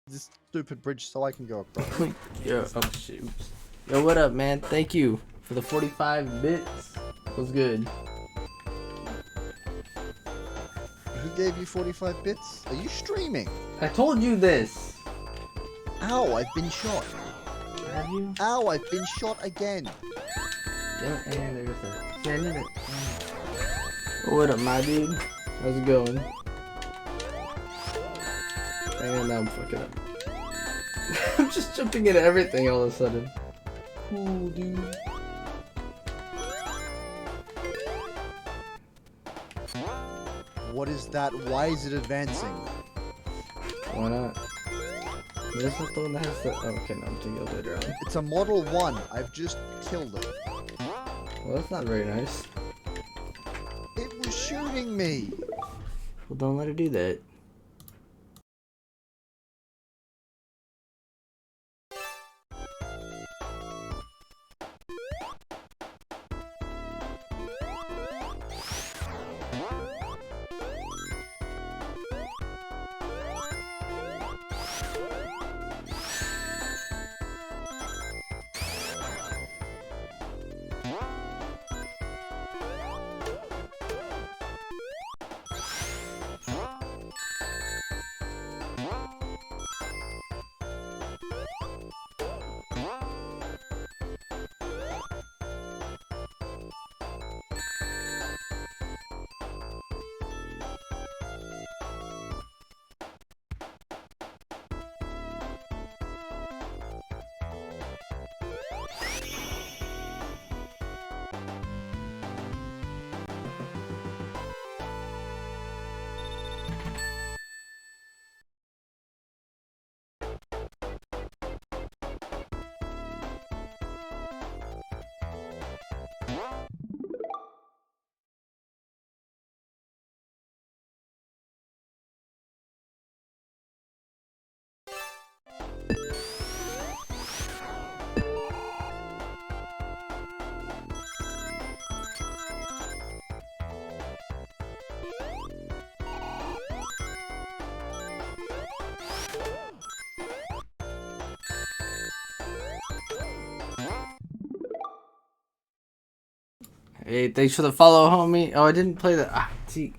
This stupid bridge so I can go across. Yo, oh shit. Oops. Yo, what up, man? Thank you for the 45 bits. Was good. Who gave you 45 bits? Are you streaming? I told you this. Ow, I've been shot. Have you? Ow, I've been shot again. Yeah, and there's that. See, I knew that. What up, my dude? How's it going? And now I'm fucking up. I'm just jumping into everything all of a sudden. Cool, dude. What is that? Why is it advancing? Why not? This is the one that has the... Oh, okay, no, I'm thinking of later on. It's a Model 1. I've just killed it. Well, that's not very nice. It was shooting me. Well, don't let it do that. Hey, thanks for the follow, homie. Oh, I didn't play the... Ah, see,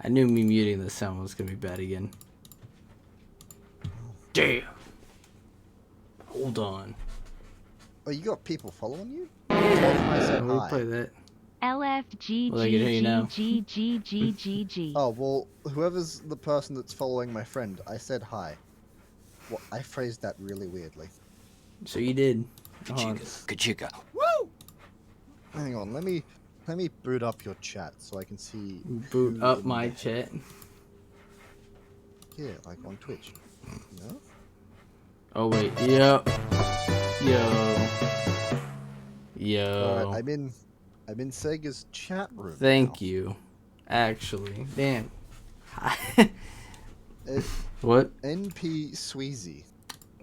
I knew me muting the sound was going to be bad again. Damn. Hold on. Oh, you got people following you? Yeah, I said we'll hi. play that. LFGGGGGGGG. Oh, well, whoever's the person that's following my friend, I said hi. Well, I phrased that really weirdly. So you did. Kachika. Woo! Hang on, let me boot up your chat so I can see. Boot who up in my the- chat. Yeah, like on Twitch. No? Oh, wait. Yep. Yo. Alright, I'm in Sega's chat room. Thank now. you. Actually. Damn. It, What? NP Sweezy.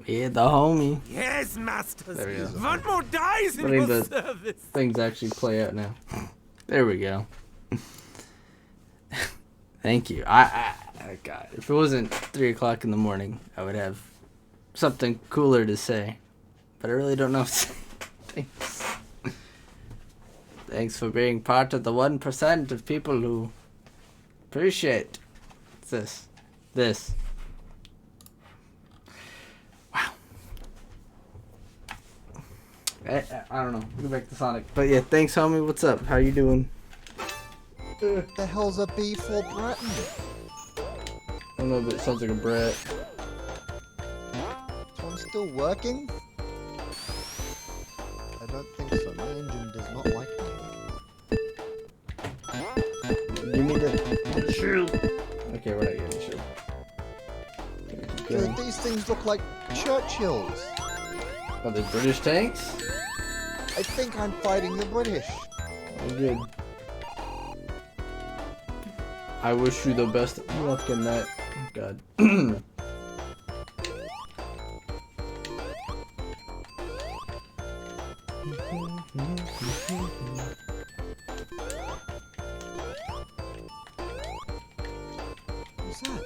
Yeah, the homie. Yes, masters. There we go. One more dies in I mean, your the- service. Things actually play out now. There we go. Thank you. God, if it wasn't 3 o'clock in the morning, I would have something cooler to say. But I really don't know what to say. Thanks. Thanks for being part of the 1% of people who appreciate this. Wow. I don't know. Go back to Sonic. But yeah, thanks, homie. What's up? How you doing? The hell's a B4 Breton? I don't know, but it sounds like a brat. This one's still working? I don't think so. My engine does not like me. You need to shield. Okay, we're not getting shield. Dude, these things look like Churchills. Are they British tanks? I think I'm fighting the British. Oh, good. I wish you the best of luck in that. God. What's that?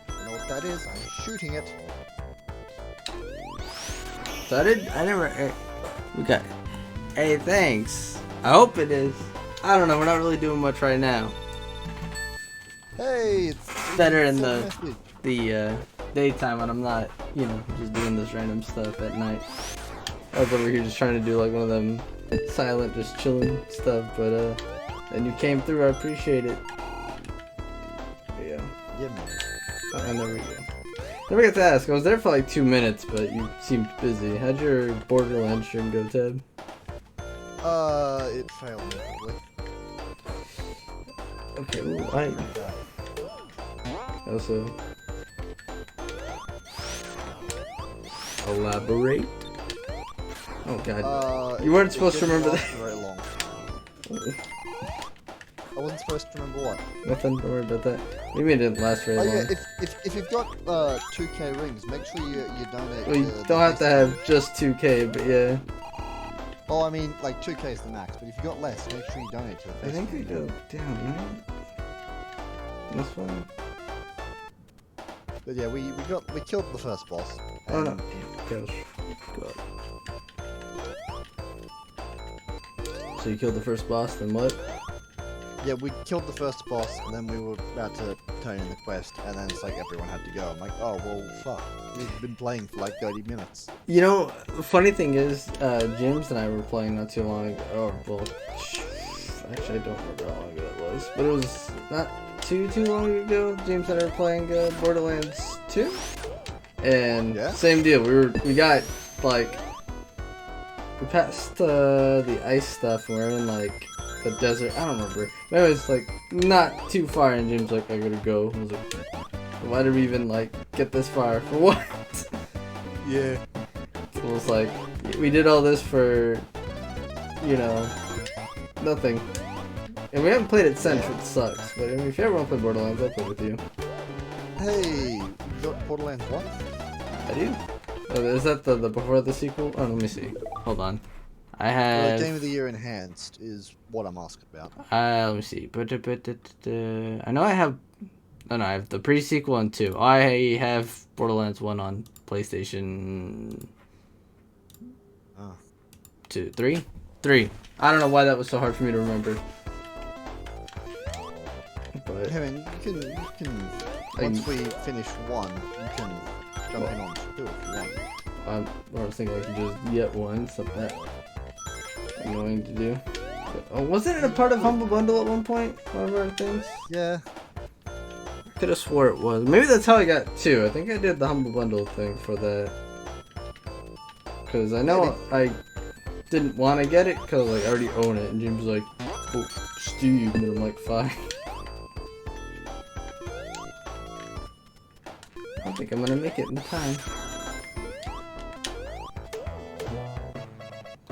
You know what that is? I'm shooting it. So I never. We got. Hey, thanks. I hope it is. I don't know. We're not really doing much right now. Hey, it's Better in full the message. daytime when I'm not, just doing this random stuff at night. I was over here just trying to do like one of them silent, just chilling stuff, but then you came through. I appreciate it. Yeah. Yeah, man. And there we go. Never get to ask. I was there for like 2 minutes, but you seemed busy. How'd your Borderlands stream go, Ted? It failed miserably. Okay, ooh, I also elaborate. Oh god, you weren't supposed to remember that. Very long. I wasn't supposed to remember what. Nothing. Don't worry about that. Maybe it didn't last very Oh long. yeah, if you've got 2K rings, make sure you donate. Well, you don't have to have just 2K, but yeah. Oh, I mean, like 2K is the max, but if you got less, make sure you donate to the I think Facebook we go down, right? That's fine. But yeah, we killed the first boss. Oh no. and- Damn, gosh. God. So you killed the first boss, then what? Yeah, we killed the first boss, and then we were about to turn in the quest, and then it's like everyone had to go. I'm like, oh well, fuck. We've been playing for like 30 minutes. You know, the funny thing is, James and I were playing not too long ago. Oh, well, actually, I don't remember how long ago that was, but it was not too long ago. James and I were playing Borderlands 2, and Yeah? same deal. We got like we passed the ice stuff, and we're in like the desert. I don't remember. But it was like not too far, and James like, I gotta go. I was like, why did we even like get this far? For what? Yeah. So it was like, we did all this for, nothing. And we haven't played it since, which sucks. But I mean, if you ever want to play Borderlands, I'll play with you. Hey, you got Borderlands 1? I do. Oh, is that the before the sequel? Oh, let me see. Hold on. I Well, have. Game of the Year Enhanced is what I'm asking about. Let me see. I know I have. Oh no, I have the pre-sequel and 2. I have Borderlands 1 on PlayStation. Oh. 2, 3? 3. I don't know why that was so hard for me to remember. But Hey man, you can once we finish 1, you can jump in on 2 if you want. I was thinking I could just get one. It's not that annoying to do. But, oh, wasn't it a part of Humble Bundle at one point? One of our things? Yeah. Could have swore it was. Maybe that's how I got 2. I think I did the Humble Bundle thing for that. Because I know I didn't want to get it because like, I already own it. And Jim's like, oh, Steve. And I'm like, fine. I don't think I'm going to make it in time.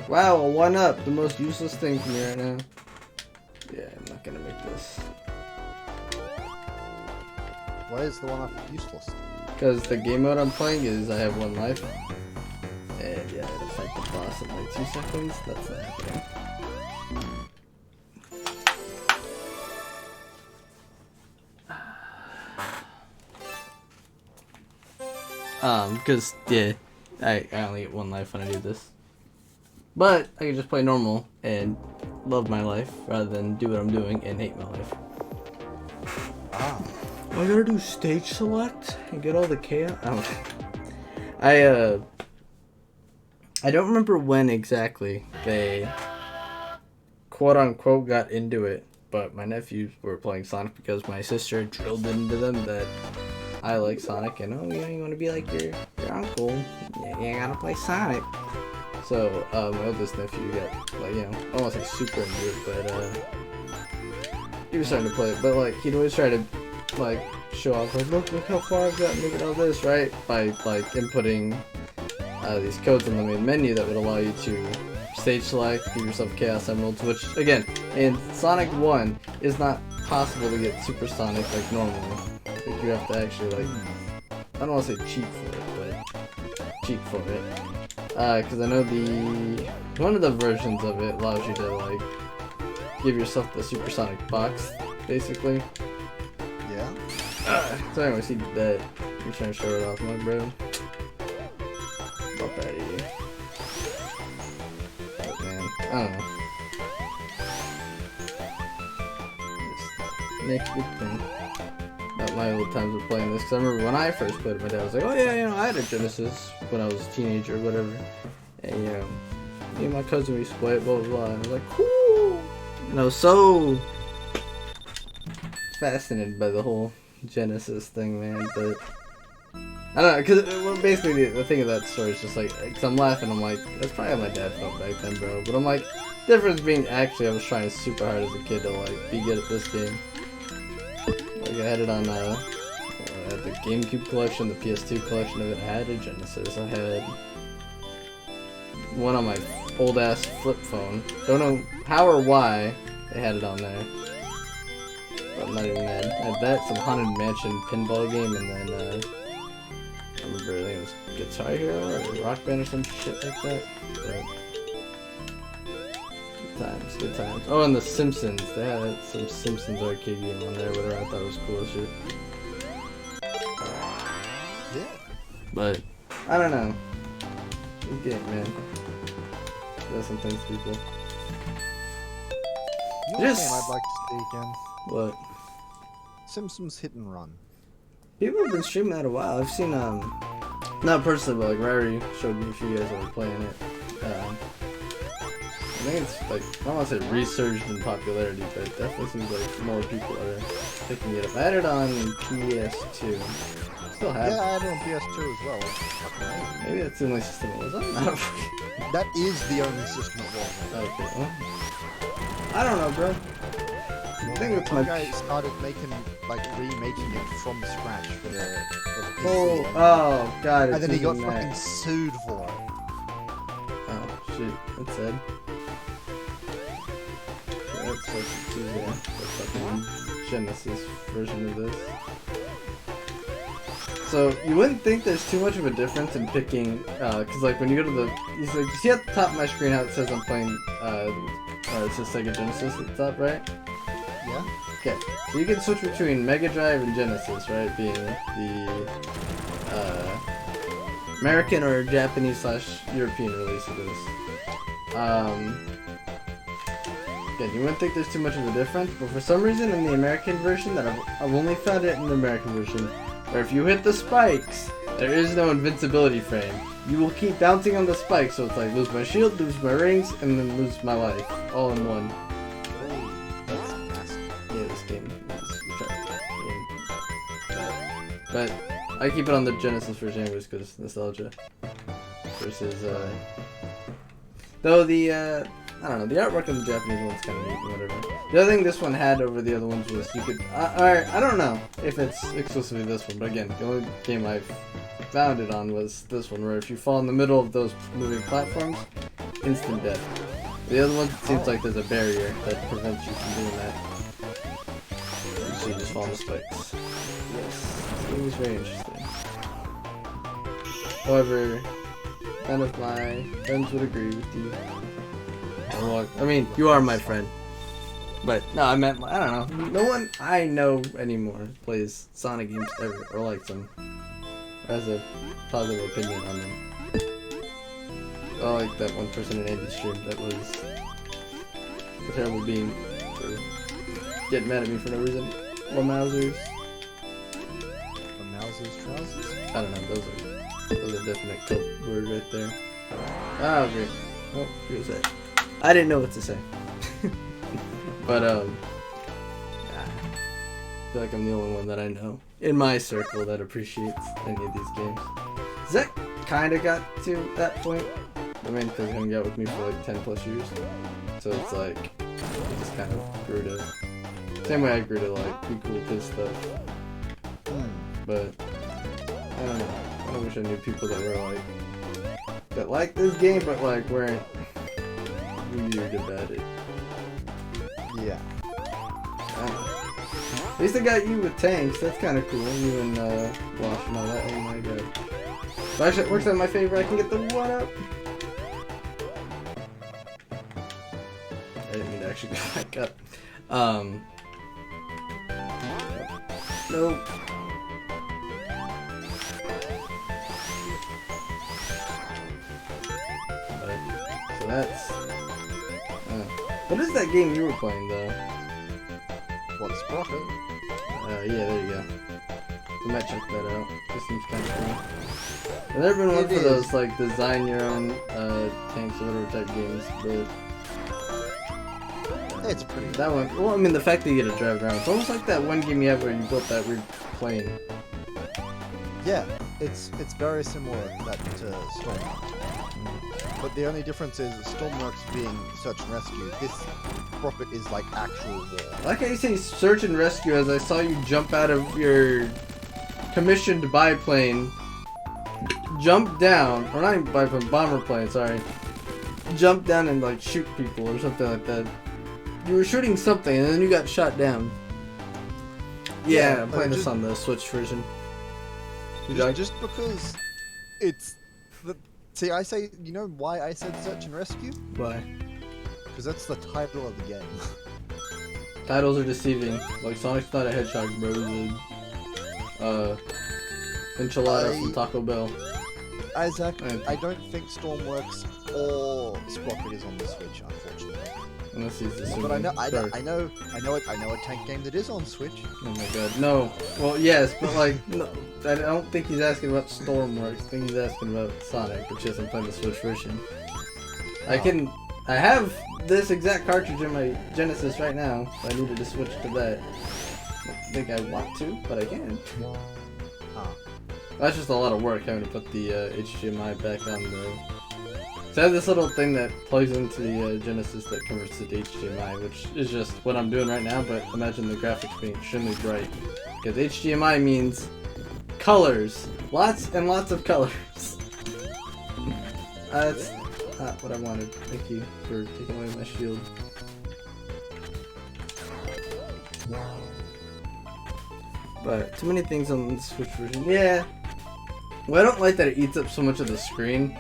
Wow, a 1-up. The most useless thing for me right now. Yeah, I'm not going to make this. Why is the 1-up useless? Because the game mode I'm playing is I have 1 life. And yeah, I gotta fight the boss in like 2 seconds. That's not happening. Because, yeah, I only get 1 life when I do this. But I can just play normal and love my life rather than do what I'm doing and hate my life. Ah. I gotta do stage select and get all the chaos. I don't remember when exactly they quote unquote got into it, but my nephews were playing Sonic because my sister drilled into them that I like Sonic and you want to be like your uncle. Yeah, you gotta play Sonic. So my oldest nephew got like I don't want to say super into it, but he was starting to play it. But like he'd always try to like show off like look how far I've gotten, look at all this, right? By like inputting these codes in the main menu that would allow you to stage select, give yourself Chaos Emeralds, which, again, in Sonic 1, is not possible to get Supersonic like normally. Like, you have to actually, like, I don't want to say cheat for it, but cheat for it. Because I know one of the versions of it allows you to, like, give yourself the Supersonic box, basically. Yeah. So anyways, he did that. You're trying to show it off, my bro. Bump out of here. But man, I don't know. Just make a good thing. About my old times of playing this, because I remember when I first played it, my dad was like, oh yeah, you know, I had a Genesis when I was a teenager or whatever. And you know, me and my cousin, we used to play it, blah blah blah. And I was like, cool! And I was so fascinated by the whole Genesis thing, man, but I don't know, because basically the thing of that story is just like, cause I'm laughing, I'm like, that's probably how my dad felt back then, bro, but I'm like, difference being actually I was trying super hard as a kid to like be good at this game. Like I had it on I had the GameCube collection, the PS2 collection of it, I had a Genesis, I had one on my old ass flip phone, don't know how or why they had it on there. I'm not even mad. I had that, some Haunted Mansion pinball game, and then, I remember, I think it was Guitar Hero or Rock Band or some shit like that. But, good times, good times. Oh, and The Simpsons. They had some Simpsons arcade game on there, whatever. I thought it was cool as shit. Yeah. But, I don't know. This game, man. Does some things to people. You know what Yes. game I'd like to see again? What? Simpsons Hit and Run. People have been streaming that a while. I've seen, not personally, but like Rary showed me a few guys that were playing it. I think it's like, I don't want to say resurged in popularity, but it definitely seems like more people are picking it up. I had it on PS2. Still have it. Yeah, I had it on PS2 as well. Fucking amazing. Maybe that's the only system it was on. I don't That is the only system it was on. Okay, well, I don't know, bro. I think it's One my... guy started making, like, remaking it from scratch for the PC. Oh, God, it's and then he got even fucking that. sued for it. Oh, shit, that's sad. Yeah, that's like, the fucking Genesis version of this. So, you wouldn't think there's too much of a difference in picking, cause like, when you go to the, you see at the top of my screen how it says I'm playing, it says Sega Genesis at the top, right? Yeah? Okay, so you can switch between Mega Drive and Genesis, right? Being the American or Japanese / European release of this. Again, you wouldn't think there's too much of a difference, but for some reason in the American version, that I've only found it in the American version, where if you hit the spikes, there is no invincibility frame. You will keep bouncing on the spikes, so it's like lose my shield, lose my rings, and then lose my life, all in one. That's nasty. Yeah, this game is retarded. But I keep it on the Genesis version anyways because nostalgia. Versus, though the, I don't know, the artwork in the Japanese one's kind of neat and whatever. The other thing this one had over the other ones was you could, I don't know if it's exclusively this one, but again, the only game I found it on was this one, where if you fall in the middle of those moving platforms, instant death. The other one, it seems like there's a barrier that prevents you from doing that. So you just fall on the spikes. Yes, it was very interesting. However, none of my friends would agree with you. Well, I mean, you are my friend. But, no, I meant, I don't know. No one I know anymore plays Sonic games ever, or likes them. Or has a positive opinion on them. I like that one person in Andy's stream that was a terrible being for getting mad at me for no reason. Or Mausers. The Mouse's trousers? I don't know, those are definite code words right there. Oh, great. Oh, here's that. I didn't know what to say. But, I feel like I'm the only one that I know in my circle that appreciates any of these games. Zach kinda got to that point. I mean, because he hung out with me for like 10 plus years. So it's like, it just kind of grew to, same way I grew to like be cool with his stuff. But, I don't know. I wish I knew people that were like, that liked this game but like weren't you're good at it. Yeah. At least I got you with tanks. That's kind of cool. You and Wash and all that. Oh my god. So actually, it works out in my favor. I can get the 1-up. I didn't mean to actually go back up. Nope. So that's. What is that game you were playing though? What, Sprocket? Yeah, there you go. I might check that out. This seems kind of cool. I've never been one for those like design your own tanks or whatever type games, but It's pretty. that one. Well, I mean the fact that you get to drive around. It's almost like that one game you have where you built that weird plane. Yeah, it's very similar to Stormworks. But the only difference is Stormworks being search and rescue. This Sprocket is like actual war. I like how you say search and rescue as I saw you jump out of your commissioned biplane, jump down, or not even biplane, bomber plane, sorry. Jump down and like shoot people or something like that. You were shooting something and then you got shot down. Yeah, I'm playing this on the Switch version. Just because it's the see, I say, you know why I said search and rescue? Why? Because that's the title of the game. Titles are deceiving. Like Sonic's not a hedgehog, bro. He's a enchilada from Taco Bell. Isaac, I don't think Stormworks or Sprocket is on the Switch, unfortunately. Unless he's assuming. But I know a tank game that is on Switch. Oh my god, no. Well, yes, but like, no, I don't think he's asking about Stormworks. I think he's asking about Sonic, which isn't playing the Switch version. I have this exact cartridge in my Genesis right now. So I needed to switch to that. I don't think I want to, but I can. That's just a lot of work having to put the HDMI back on the. So I have this little thing that plugs into the Genesis that converts it to HDMI, which is just what I'm doing right now, but imagine the graphics being extremely bright. Because HDMI means colors. Lots and lots of colors. That's not what I wanted. Thank you for taking away my shield. But too many things on the Switch version. Yeah. Well, I don't like that it eats up so much of the screen.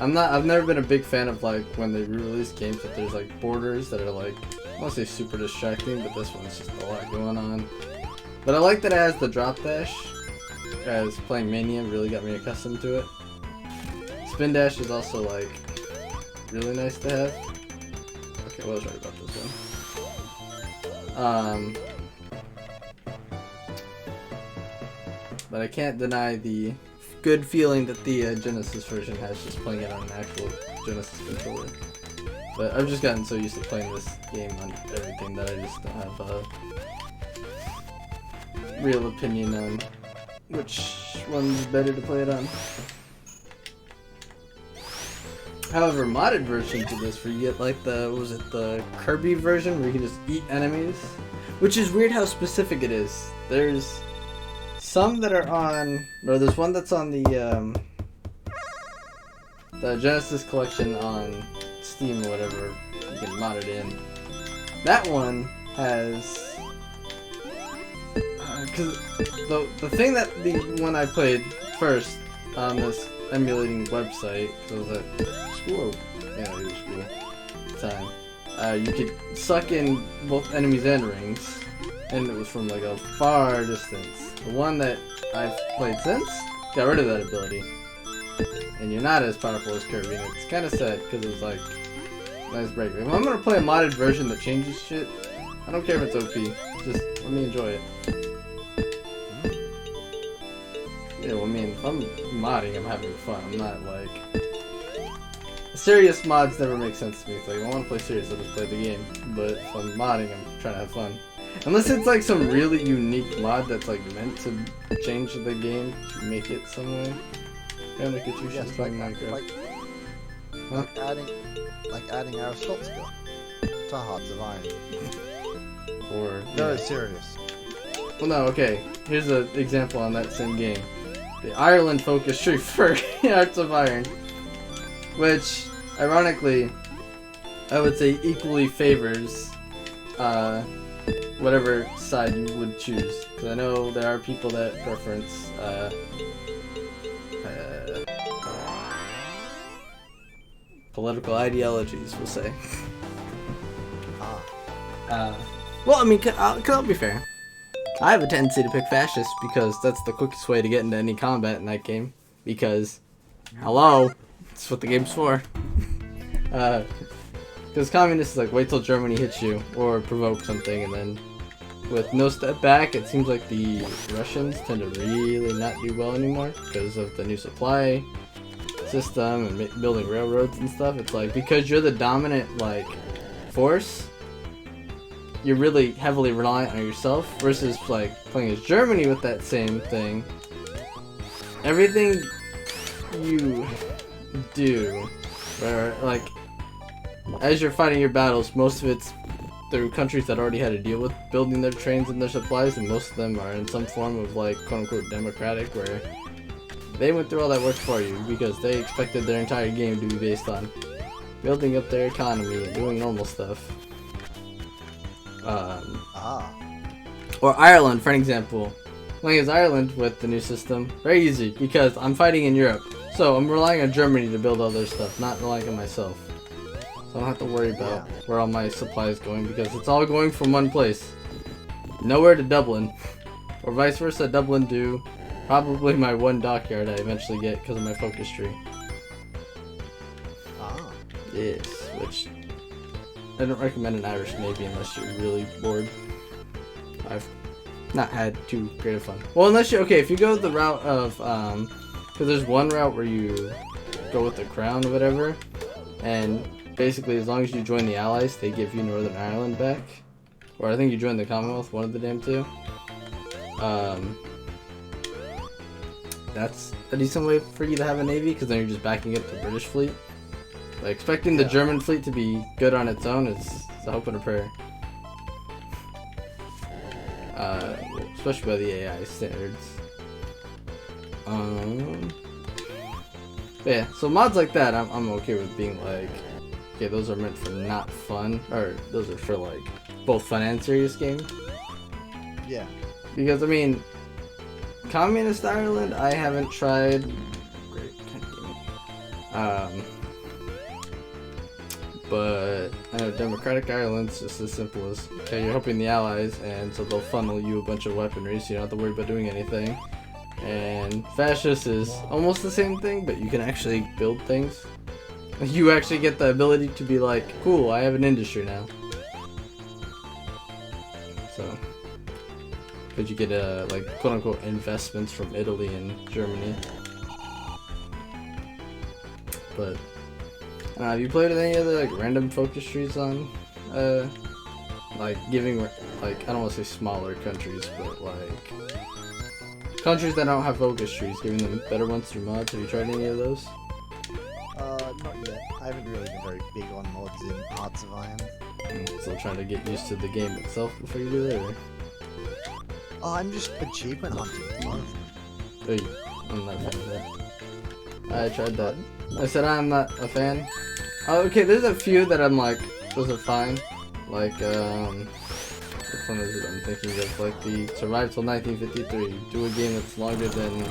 I've never been a big fan of like when they re-release games that there's like borders that are like, I won't say super distracting, but this one's just a lot going on. But I like that it has the drop dash, as playing Mania really got me accustomed to it. Spin dash is also like really nice to have. Okay, well, I was right about this one. But I can't deny the good feeling that the Genesis version has just playing it on an actual Genesis controller. But I've just gotten so used to playing this game on everything that I just don't have a real opinion on which one's better to play it on. However, modded versions of this where you get like the, what was it, the Kirby version where you can just eat enemies? Which is weird how specific it is. There's some that are on, or there's one that's on the Genesis collection on Steam or whatever, you can mod it in. That one has, cause the thing that the one I played first on this emulating website, so it was at school, yeah, it was school at the time, you could suck in both enemies and rings, and it was from like a far distance. The one that I've played since got rid of that ability, and you're not as powerful as Kirby, and it's kind of sad because it was like nice break. If I'm gonna play a modded version that changes shit, I don't care if it's OP, just let me enjoy it. Yeah, well, I mean, if I'm modding, I'm having fun. I'm not like serious mods never make sense to me. It's like, if I want to play serious, I'll just play the game. But if I'm modding, I'm trying to have fun. Unless it's like some really unique mod that's like meant to change the game to make it some way. Yeah, look at you, she's playing Minecraft. Like adding Aristotle's to Hearts of Iron. Or Very serious. Well, no, okay. Here's an example on that same game. The Ireland-focused tree for Hearts of Iron, which, ironically, I would say equally favors whatever side you would choose. Because I know there are people that preference political ideologies, we'll say. Well, I mean, I'll be fair. I have a tendency to pick fascist because that's the quickest way to get into any combat in that game. Because, hello, that's what the game's for. Because communists like wait till Germany hits you or provoke something, and then with no step back, it seems like the Russians tend to really not do well anymore because of the new supply system and building railroads and stuff. It's like because you're the dominant like force, you're really heavily reliant on yourself versus like playing as Germany with that same thing. Everything you do, or like as you're fighting your battles, most of it's through countries that already had to deal with building their trains and their supplies, and most of them are in some form of like quote-unquote democratic, where they went through all that work for you because they expected their entire game to be based on building up their economy and doing normal stuff. Or Ireland, for an example. Playing as Ireland with the new system, very easy because I'm fighting in Europe, so I'm relying on Germany to build all their stuff, not relying on myself. So I don't have to worry about where all my supply is going because it's all going from one place. Nowhere to Dublin. Or vice versa, Dublin to probably my one dockyard I eventually get because of my focus tree. Yes, which I don't recommend an Irish Navy unless you're really bored. I've not had too great of fun. Well, unless you, if you go the route of, because there's one route where you go with the crown or whatever, and basically, as long as you join the Allies, they give you Northern Ireland back. Or I think you join the Commonwealth, one of the damn two. That's a decent way for you to have a navy, because then you're just backing up the British fleet. Like, expecting the German fleet to be good on its own is a hope and a prayer. Especially by the AI standards. But yeah, so mods like that, I'm okay with being like, okay, those are meant for not fun, or those are for like both fun and serious games. Yeah. Because I mean, Communist Ireland, I haven't tried. Great, but I know Democratic Ireland's just as simple as, okay, you're helping the Allies, and so they'll funnel you a bunch of weaponry, so you don't have to worry about doing anything. And Fascist is almost the same thing, but you can actually build things. You actually get the ability to be like, cool, I have an industry now. So, because you get like quote-unquote investments from Italy and Germany. But have you played with any other like random focus trees on like giving like, I don't want to say smaller countries, but like countries that don't have focus trees, giving them better ones through mods? Have you tried any of those? Not yet. I haven't really been very big on mods in Hearts of Iron. Still trying to get used to the game itself before you do that, or? Oh, I'm just achievement hunting at the moment. Hey, I'm not a fan of that. I tried that. I said I'm not a fan. Oh, okay, there's a few that I'm like, those are fine. Like, which one is it I'm thinking of? Like the Survive Till 1953. Do a game that's longer than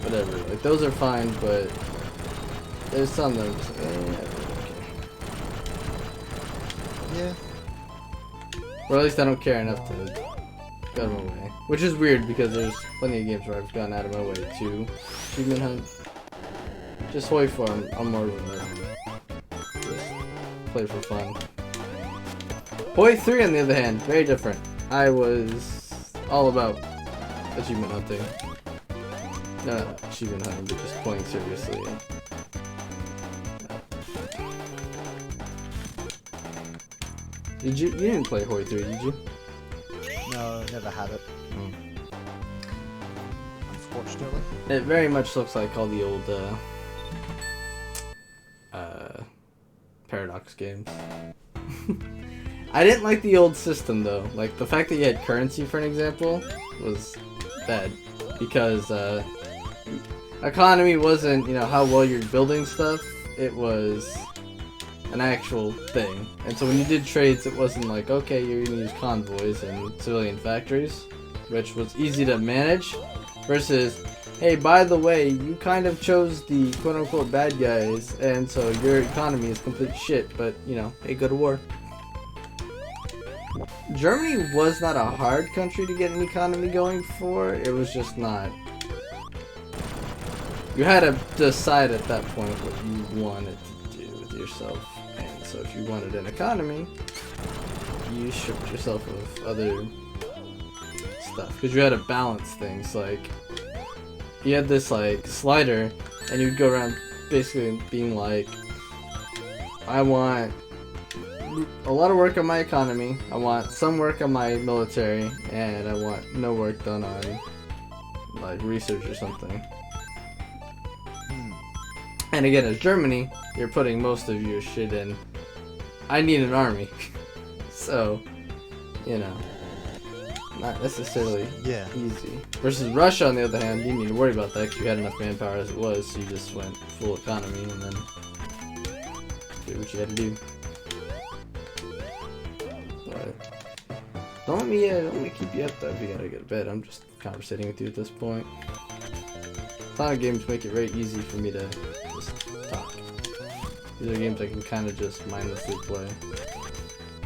whatever. Like, those are fine, but there's some that I'm just like, Yeah. or at least I don't care enough to go out of my way. Which is weird because there's plenty of games where I've gone out of my way to achievement hunt. Just wait for them. I'm more of a just play for fun. Hoi 3 on the other hand, very different. I was all about achievement hunting. No, not achievement hunting, but just playing seriously. Did you didn't play Hoi 3, did you? No, never had it. Unfortunately. It very much looks like all the old Paradox games. I didn't like the old system though. Like the fact that you had currency, for an example, was bad because economy wasn't, you know, how well you're building stuff. It was an actual thing. And so when you did trades, it wasn't like, okay, you're gonna use convoys and civilian factories, which was easy to manage, versus, hey, by the way, you kind of chose the quote-unquote bad guys, and so your economy is complete shit, but, you know, hey, go to war. Germany was not a hard country to get an economy going for, it was just not. You had to decide at that point what you wanted to do with yourself, and so if you wanted an economy, you stripped yourself of other stuff, because you had to balance things, like, you had this, like, slider, and you'd go around basically being like, I want a lot of work on my economy, I want some work on my military, and I want no work done on, like, research or something. And again, as Germany, you're putting most of your shit in, I need an army. So, you know, not necessarily easy. Versus Russia, on the other hand, you didn't need to worry about that because you had enough manpower as it was, so you just went full economy and then did what you had to do. But don't let me keep you up though if you gotta go to bed. I'm just conversating with you at this point. Cloud games make it very easy for me to just talk. These are games I can kind of just mindlessly play.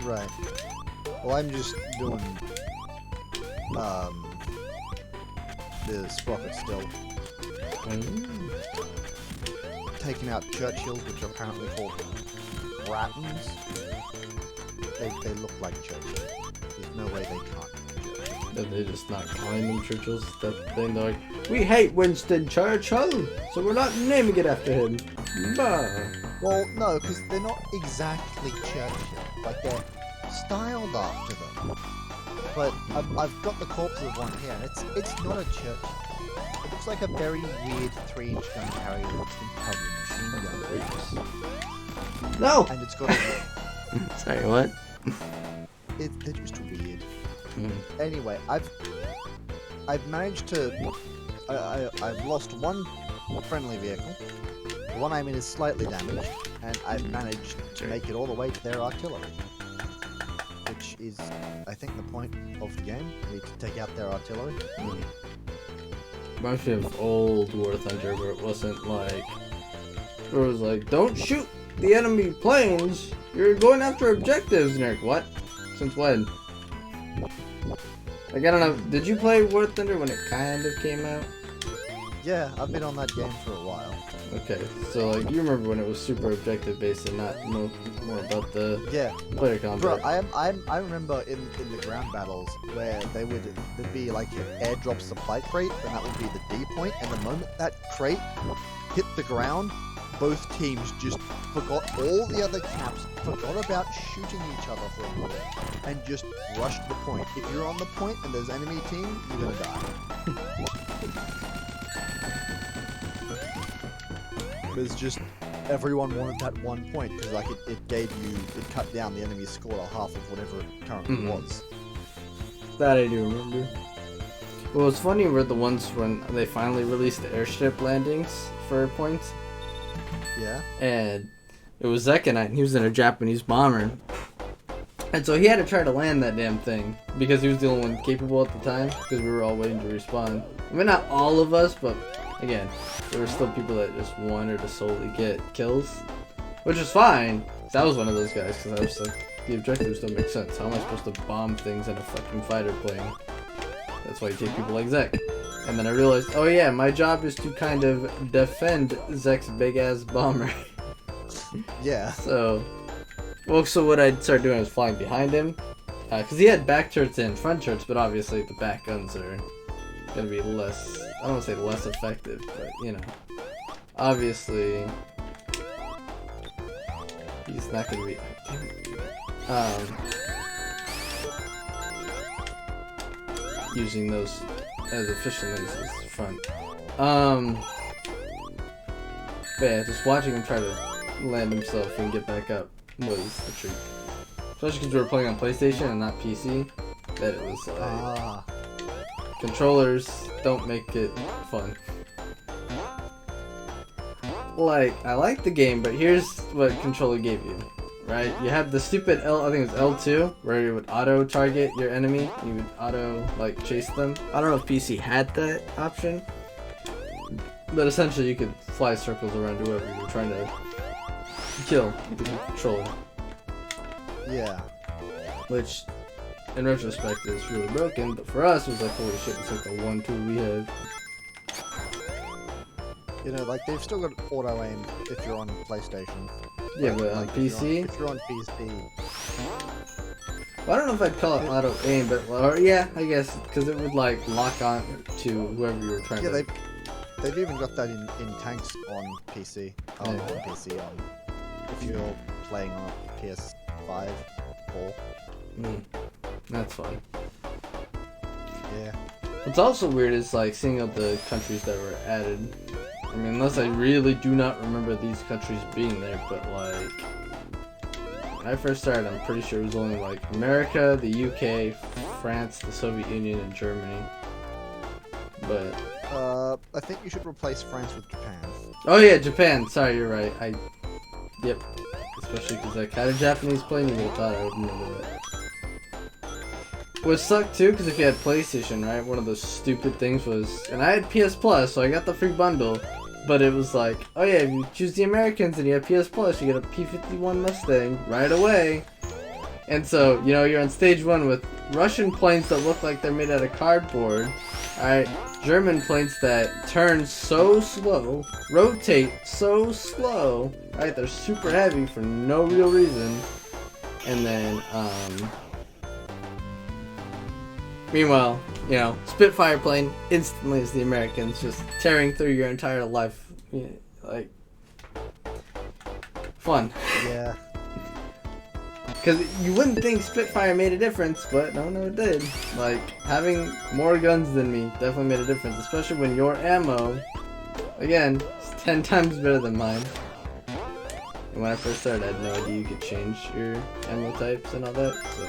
Right. Well, I'm just doing the sprocket still. Taking out Churchills, which are apparently called Brattons. They look like Churchills. There's no way they can't be Churchills. Are they just not calling them Churchills? That thing, they're like, we hate Winston Churchill, so we're not naming it after him. Bah. Well, no, because they're not exactly Churchill. Like, they're styled after them. But I've got the corpse of one here, and it's not a Churchill. It looks like a very weird 3-inch gun carrier that's been covered in machine gun. No! And it's got a... Sorry, what? They're just weird. Anyway, I've managed to... I've lost one friendly vehicle. The one I'm in is slightly damaged, and I've managed to make it all the way to their artillery. Which is, I think, the point of the game. You need to take out their artillery. Reminds me of old War Thunder where it wasn't like... Where it was like, don't shoot the enemy planes! You're going after objectives! And you're like, what? Since when? Like, I don't know, did you play War Thunder when it kind of came out? Yeah, I've been on that game for a while. Okay, so like, you remember when it was super objective based and not more about the player combat. Bro, I remember in the ground battles where there'd be like an airdrop supply crate, and that would be the D point, and the moment that crate hit the ground, both teams just forgot all the other caps, forgot about shooting each other for a moment, and just rushed the point. If you're on the point and there's enemy team, you're gonna die. It's just everyone wanted that one point because like it cut down the enemy's score to half of whatever it currently was. That I do remember. Well, what's funny were the ones when they finally released the airstrip landings for points. Yeah. And it was Zekanite, and he was in a Japanese bomber. And so he had to try to land that damn thing because he was the only one capable at the time because we were all waiting to respawn. I mean, not all of us, but again, there were still people that just wanted to solely get kills, which is fine. I was one of those guys because I was like, the objectives don't make sense. How am I supposed to bomb things in a fucking fighter plane? That's why you take people like Zek. And then I realized, oh yeah, my job is to kind of defend Zek's big ass bomber. Yeah. So what I'd start doing was flying behind him, because he had back turrets and front turrets, but obviously the back guns are gonna be less. I don't want to say less effective, but you know, obviously he's not gonna be. Using those as efficiently as his front. But yeah, just watching him try to land himself and get back up was a treat. Especially because we were playing on PlayStation and not PC. That it was like controllers don't make it fun. Like, I like the game, but here's what controller gave you. right? You have the stupid I think it's L2, where you would auto target your enemy. You would auto like chase them. I don't know if PC had that option, but essentially you could fly circles around whoever you were trying to kill with the controller. Yeah. Which, in retrospect, is really broken. But for us, it was like, holy shit, it's like the one tool we have. You know, like they've still got auto aim if you're on PlayStation. Yeah, but on like, PC? If you're on PC. Well, I don't know if I'd call it auto aim, but or, yeah, I guess because it would like lock on to whoever you were trying to. Yeah, they've even got that in tanks on PC. Yeah. On PC. If you're playing on a PS5, 4. That's fun. Yeah. What's also weird is like seeing all the countries that were added. I mean, unless I really do not remember these countries being there, but like when I first started, I'm pretty sure it was only like America, the UK, France, the Soviet Union, and Germany. But I think you should replace France with Japan. oh yeah, Japan. Sorry, you're right. Yep. Especially because like had a Japanese plane, you would have thought I would remember that. Which sucked too, because if you had PlayStation, right, one of those stupid things was, and I had PS Plus, so I got the free bundle, but it was like, oh yeah, if you choose the Americans and you have PS Plus, you get a P-51 Mustang right away. And so, you know, you're on stage 1 with Russian planes that look like they're made out of cardboard, alright, German planes that turn so slow, rotate so slow, right, they're super heavy for no real reason, and then, meanwhile, you know, Spitfire plane instantly is the Americans, just tearing through your entire life. Yeah, like, fun. Yeah. Because you wouldn't think Spitfire made a difference, but no, it did. Like, having more guns than me definitely made a difference, especially when your ammo, again, is 10 times better than mine. And when I first started, I had no idea you could change your ammo types and all that, so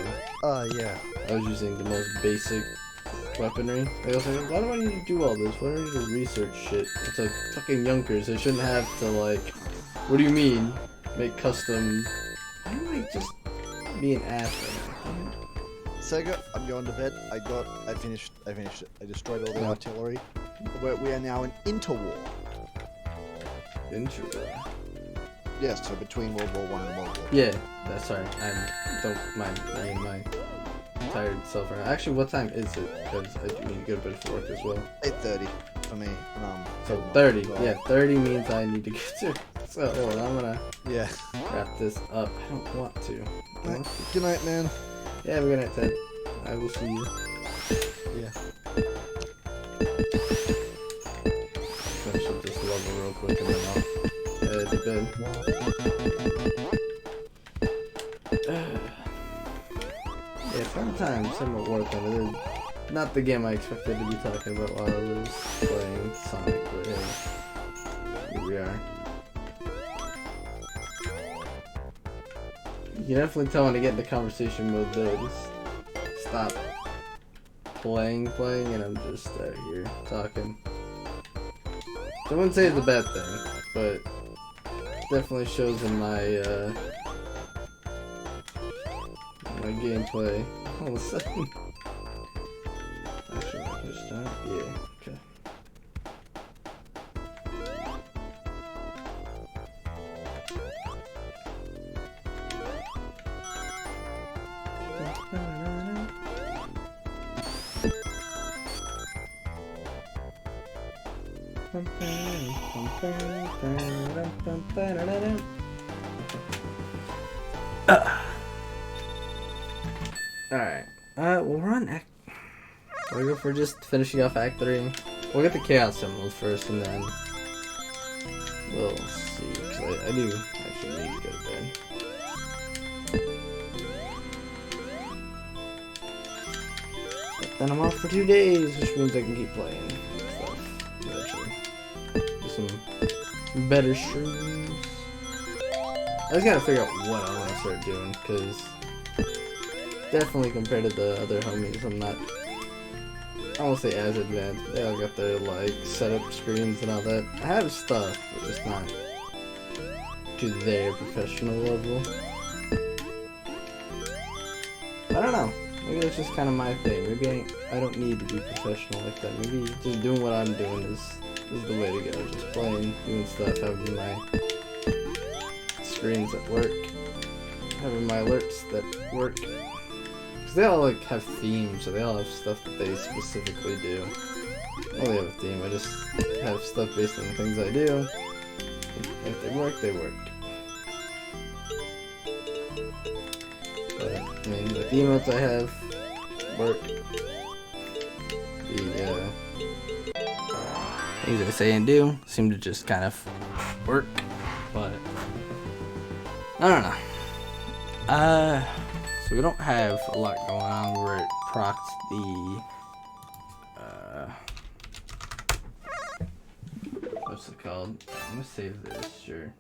Yeah. I was using the most basic weaponry. I was like, why do I need to do all this? Why do I need to research shit? It's like fucking Yonkers. I shouldn't have to, like, what do you mean? Make custom. Why am I just being ass right now? Sega, I'm going to bed. I finished it. I destroyed all the Yeah. artillery. We are now in interwar. Interwar. Yes, so between World War I and World War II. Yeah, that's sorry. I don't mind me and my tired self right now. Actually, what time is it? Because I do need to go to bed for work as well. 8:30 for me. So 30. Yeah, 30 means I need to get to. So hold on, I'm gonna Yeah. wrap this up. I don't want to. I want to. Good night, man. Yeah, have a good night, Ted. I will see you. Yeah. Finish up this level real quick and then I'll head to bed. Yeah, fun time, similar work on it. It's not the game I expected to be talking about while I was playing Sonic, but hey, here we are. You can definitely tell when I get into conversation mode though, just stop playing, and I'm just out here talking. I wouldn't say it's a bad thing, but it definitely shows in my my gameplay. All of a sudden, actually, I can start. Yeah, okay. Alright. Well, we're on Act. We'll go for just finishing off Act 3. We'll get the Chaos Emerald first, and then we'll see. Cause I do actually need to go to bed. But then I'm off for 2 days, which means I can keep playing stuff eventually. Do some better streams. I just gotta figure out what I want to start doing, because definitely compared to the other homies, I'm not, I won't say as advanced. They all got their like setup screens and all that. I have stuff, but just not to their professional level. I don't know. Maybe that's just kind of my thing. Maybe I don't need to be professional like that. Maybe just doing what I'm doing is the way to go. Just playing, doing stuff, having my screens that work, having my alerts that work. Because they all like have themes, so they all have stuff that they specifically do. I don't really have a theme. I just have stuff based on the things I do. If they work, they work. But, I mean, the emotes I have work. The things I say and do seem to just kind of work. But, I don't know. So we don't have a lot going on where it procs the, what's it called? I'm gonna save this, sure.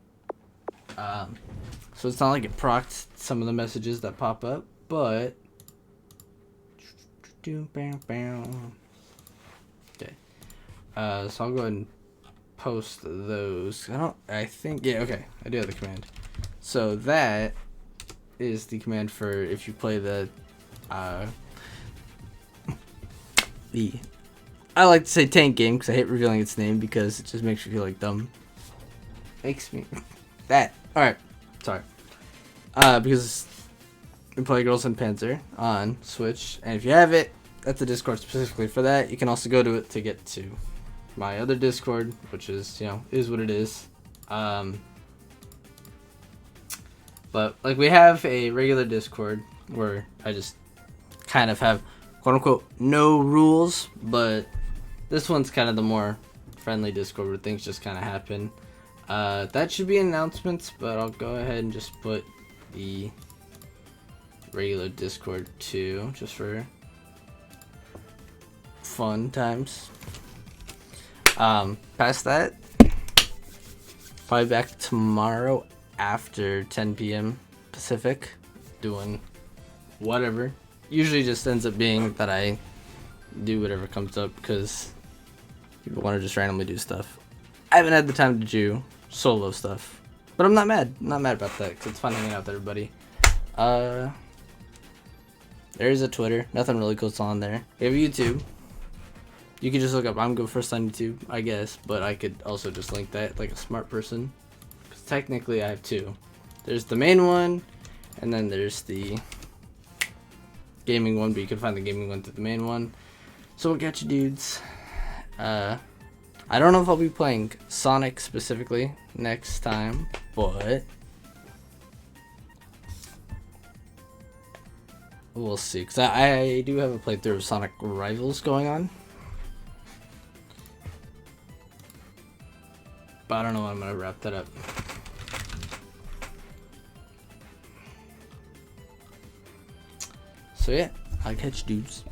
So it's not like it procs some of the messages that pop up, but okay. So I'll go ahead and post those. I think, yeah, okay. I do have the command. So that is the command for if you play the I like to say tank game because I hate revealing its name because it just makes you feel like dumb. Makes me that. Alright, sorry. Because we play Girls and Panzer on Switch, and if you have it, that's a Discord specifically for that. You can also go to it to get to my other Discord, which is, is what it is. But like we have a regular Discord where I just kind of have quote unquote no rules, but this one's kind of the more friendly Discord where things just kind of happen. That should be announcements, but I'll go ahead and just put the regular Discord too, just for fun times. Past that, probably back tomorrow after 10 p.m. Pacific, doing whatever. Usually just ends up being that I do whatever comes up because people want to just randomly do stuff. I haven't had the time to do solo stuff, but I'm not mad. I'm not mad about that because it's fun hanging out with everybody. There's a Twitter. Nothing really goes on there. We have YouTube. You can just look up I'm Go First on YouTube, I guess, but I could also just link that like a smart person. Because technically I have two. There's the main one, and then there's the gaming one, but you can find the gaming one through the main one. So we'll catch you dudes. I don't know if I'll be playing Sonic specifically next time, but we'll see. Because I do have a playthrough of Sonic Rivals going on. But I don't know when I'm going to wrap that up. So yeah, I'll catch you dudes.